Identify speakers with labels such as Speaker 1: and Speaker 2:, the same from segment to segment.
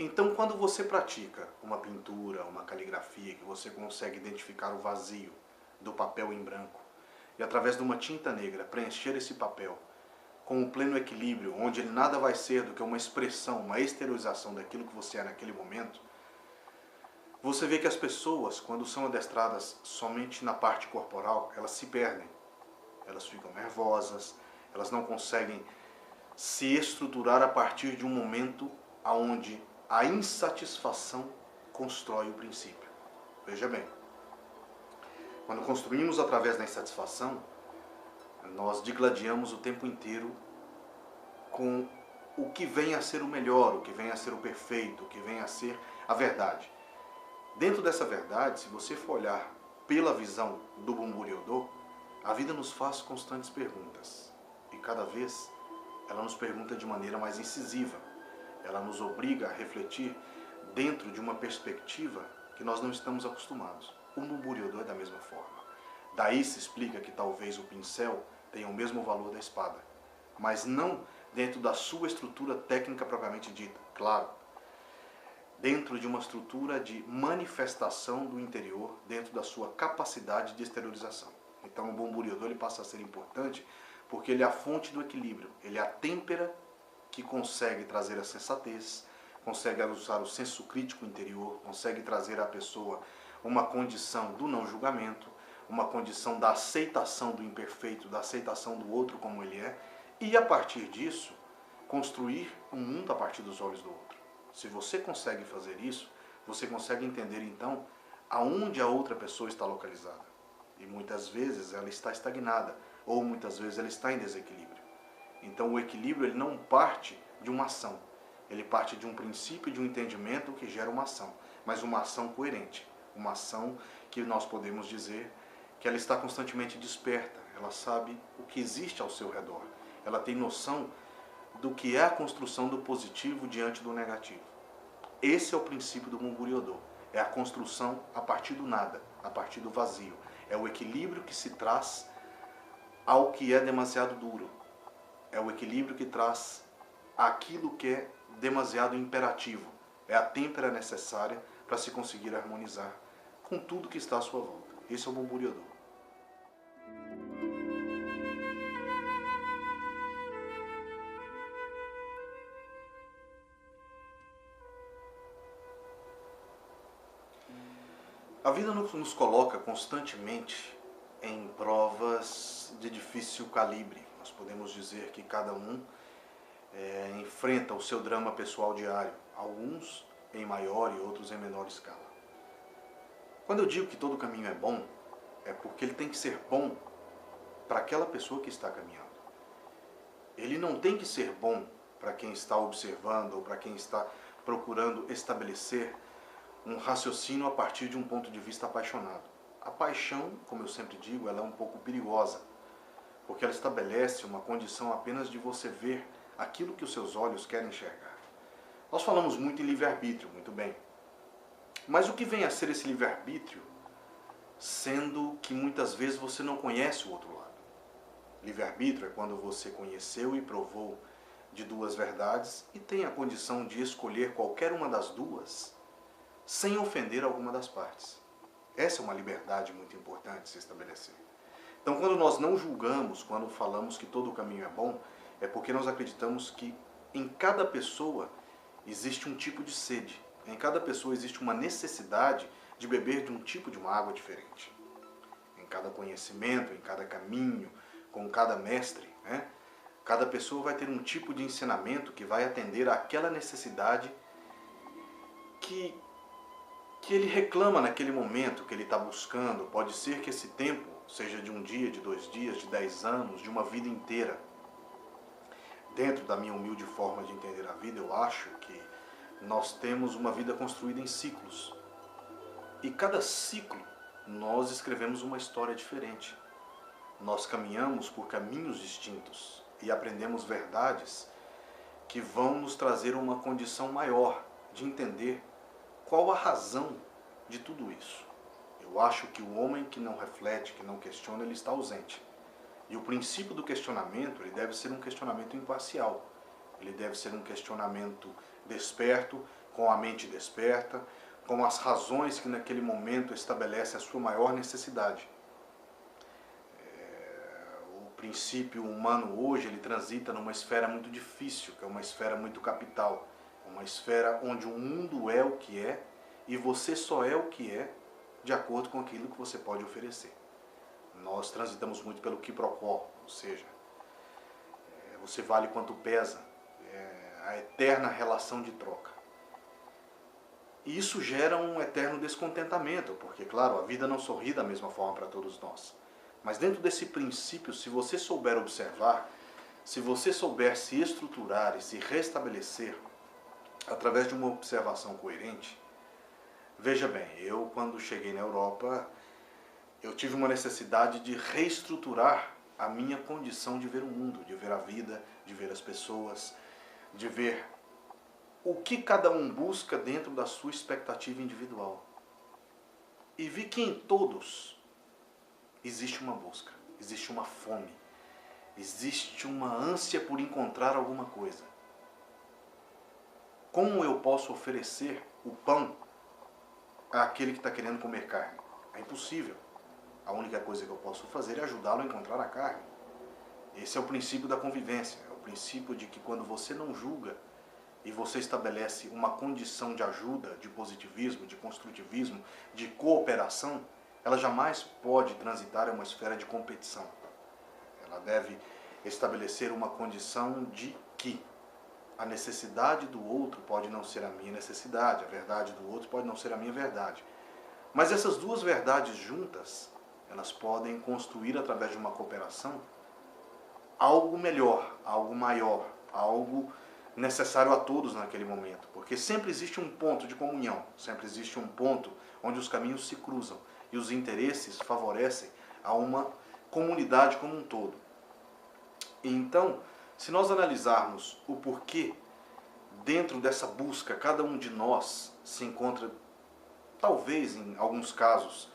Speaker 1: Então, quando você pratica uma pintura, uma caligrafia, que você consegue identificar o vazio do papel em branco e através de uma tinta negra preencher esse papel com o pleno equilíbrio, onde ele nada vai ser do que uma expressão, uma exteriorização daquilo que você é naquele momento, você vê que as pessoas, quando são adestradas somente na parte corporal, elas se perdem, elas ficam nervosas, elas não conseguem se estruturar a partir de um momento onde a insatisfação constrói o princípio. Veja bem, quando construímos através da insatisfação, nós digladiamos o tempo inteiro com o que vem a ser o melhor, o que vem a ser o perfeito, o que vem a ser a verdade. Dentro dessa verdade, se você for olhar pela visão do Bumburi-Yodô, a vida nos faz constantes perguntas. E cada vez ela nos pergunta de maneira mais incisiva. Ela nos obriga a refletir dentro de uma perspectiva que nós não estamos acostumados. O Bumburi-Yodô é da mesma forma. Daí se explica que talvez o pincel tenha o mesmo valor da espada, mas não dentro da sua estrutura técnica propriamente dita, claro, dentro de uma estrutura de manifestação do interior, dentro da sua capacidade de exteriorização. Então o Bumburi-Yodô ele passa a ser importante porque ele é a fonte do equilíbrio, ele é a têmpera que consegue trazer a sensatez, consegue usar o senso crítico interior, consegue trazer à pessoa uma condição do não julgamento, uma condição da aceitação do imperfeito, da aceitação do outro como ele é, e a partir disso, construir um mundo a partir dos olhos do outro. Se você consegue fazer isso, você consegue entender então aonde a outra pessoa está localizada. E muitas vezes ela está estagnada, ou muitas vezes ela está em desequilíbrio. Então o equilíbrio ele não parte de uma ação, ele parte de um princípio, de um entendimento que gera uma ação, mas uma ação coerente, uma ação que nós podemos dizer que ela está constantemente desperta, ela sabe o que existe ao seu redor, ela tem noção do que é a construção do positivo diante do negativo. Esse é o princípio do Bumburi-Yodô, é a construção a partir do nada, a partir do vazio, é o equilíbrio que se traz ao que é demasiado duro, é o equilíbrio que traz aquilo que é demasiado imperativo, é a têmpera necessária para se conseguir harmonizar com tudo que está à sua volta. Esse é o Bumburi-Yodô. A vida nos coloca constantemente em provas de difícil calibre. Nós podemos dizer que cada um enfrenta o seu drama pessoal diário, alguns em maior e outros em menor escala. Quando eu digo que todo caminho é bom, é porque ele tem que ser bom para aquela pessoa que está caminhando. Ele não tem que ser bom para quem está observando ou para quem está procurando estabelecer um raciocínio a partir de um ponto de vista apaixonado. A paixão, como eu sempre digo, ela é um pouco perigosa, porque ela estabelece uma condição apenas de você ver aquilo que os seus olhos querem enxergar. Nós falamos muito em livre-arbítrio, muito bem. Mas o que vem a ser esse livre-arbítrio, sendo que muitas vezes você não conhece o outro lado? Livre-arbítrio é quando você conheceu e provou de duas verdades e tem a condição de escolher qualquer uma das duas sem ofender alguma das partes. Essa é uma liberdade muito importante de se estabelecer. Então, quando nós não julgamos, quando falamos que todo o caminho é bom, é porque nós acreditamos que em cada pessoa existe um tipo de sede. Em cada pessoa existe uma necessidade de beber de um tipo de uma água diferente. Em cada conhecimento, em cada caminho, com cada mestre, né? Cada pessoa vai ter um tipo de ensinamento que vai atender àquela necessidade que ele reclama naquele momento, que ele está buscando. Pode ser que esse tempo seja de um dia, de 2 dias, de 10 anos, de uma vida inteira. Dentro da minha humilde forma de entender a vida, eu acho que nós temos uma vida construída em ciclos. E cada ciclo nós escrevemos uma história diferente. Nós caminhamos por caminhos distintos e aprendemos verdades que vão nos trazer uma condição maior de entender qual a razão de tudo isso. Eu acho que o homem que não reflete, que não questiona, ele está ausente. E o princípio do questionamento, ele deve ser um questionamento imparcial. Ele deve ser um questionamento desperto, com a mente desperta, com as razões que naquele momento estabelecem a sua maior necessidade. O princípio humano hoje, ele transita numa esfera muito difícil, que é uma esfera muito capital, uma esfera onde o mundo é o que é e você só é o que é de acordo com aquilo que você pode oferecer. Nós transitamos muito pelo quiprocó, ou seja, você vale quanto pesa, a eterna relação de troca. E isso gera um eterno descontentamento, porque, claro, a vida não sorri da mesma forma para todos nós. Mas dentro desse princípio, se você souber observar, se você souber se estruturar e se restabelecer através de uma observação coerente, veja bem, eu quando cheguei na Europa, eu tive uma necessidade de reestruturar a minha condição de ver o mundo, de ver a vida, de ver as pessoas, de ver o que cada um busca dentro da sua expectativa individual. E vi que em todos existe uma busca, existe uma fome, existe uma ânsia por encontrar alguma coisa. Como eu posso oferecer o pão àquele que está querendo comer carne? É impossível. A única coisa que eu posso fazer é ajudá-lo a encontrar a carne. Esse é o princípio da convivência, é o princípio de que quando você não julga e você estabelece uma condição de ajuda, de positivismo, de construtivismo, de cooperação, ela jamais pode transitar em uma esfera de competição. Ela deve estabelecer uma condição de que a necessidade do outro pode não ser a minha necessidade, a verdade do outro pode não ser a minha verdade. Mas essas duas verdades juntas, elas podem construir através de uma cooperação algo melhor, algo maior, algo necessário a todos naquele momento. Porque sempre existe um ponto de comunhão, sempre existe um ponto onde os caminhos se cruzam e os interesses favorecem a uma comunidade como um todo. Então, se nós analisarmos o porquê dentro dessa busca cada um de nós se encontra, talvez em alguns casos,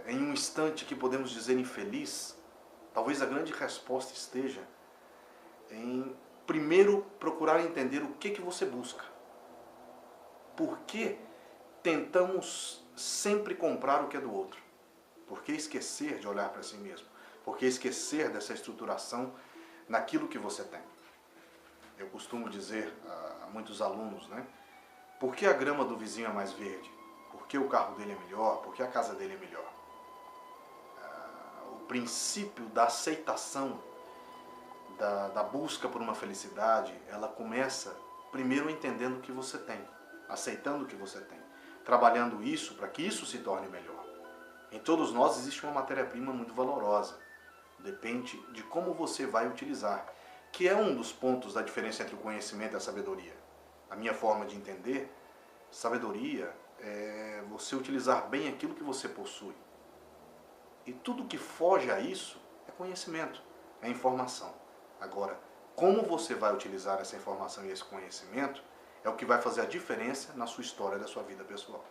Speaker 1: em um instante que podemos dizer infeliz, talvez a grande resposta esteja em primeiro procurar entender o que você busca. Por que tentamos sempre comprar o que é do outro? Por que esquecer de olhar para si mesmo? Por que esquecer dessa estruturação naquilo que você tem? Eu costumo dizer a muitos alunos, né? Por que a grama do vizinho é mais verde? Por que o carro dele é melhor? Por que a casa dele é melhor? O princípio da aceitação, da busca por uma felicidade, ela começa primeiro entendendo o que você tem, aceitando o que você tem, trabalhando isso para que isso se torne melhor. Em todos nós existe uma matéria-prima muito valorosa, depende de como você vai utilizar, que é um dos pontos da diferença entre o conhecimento e a sabedoria. A minha forma de entender, sabedoria é você utilizar bem aquilo que você possui. E tudo que foge a isso é conhecimento, é informação. Agora, como você vai utilizar essa informação e esse conhecimento é o que vai fazer a diferença na sua história da sua vida pessoal.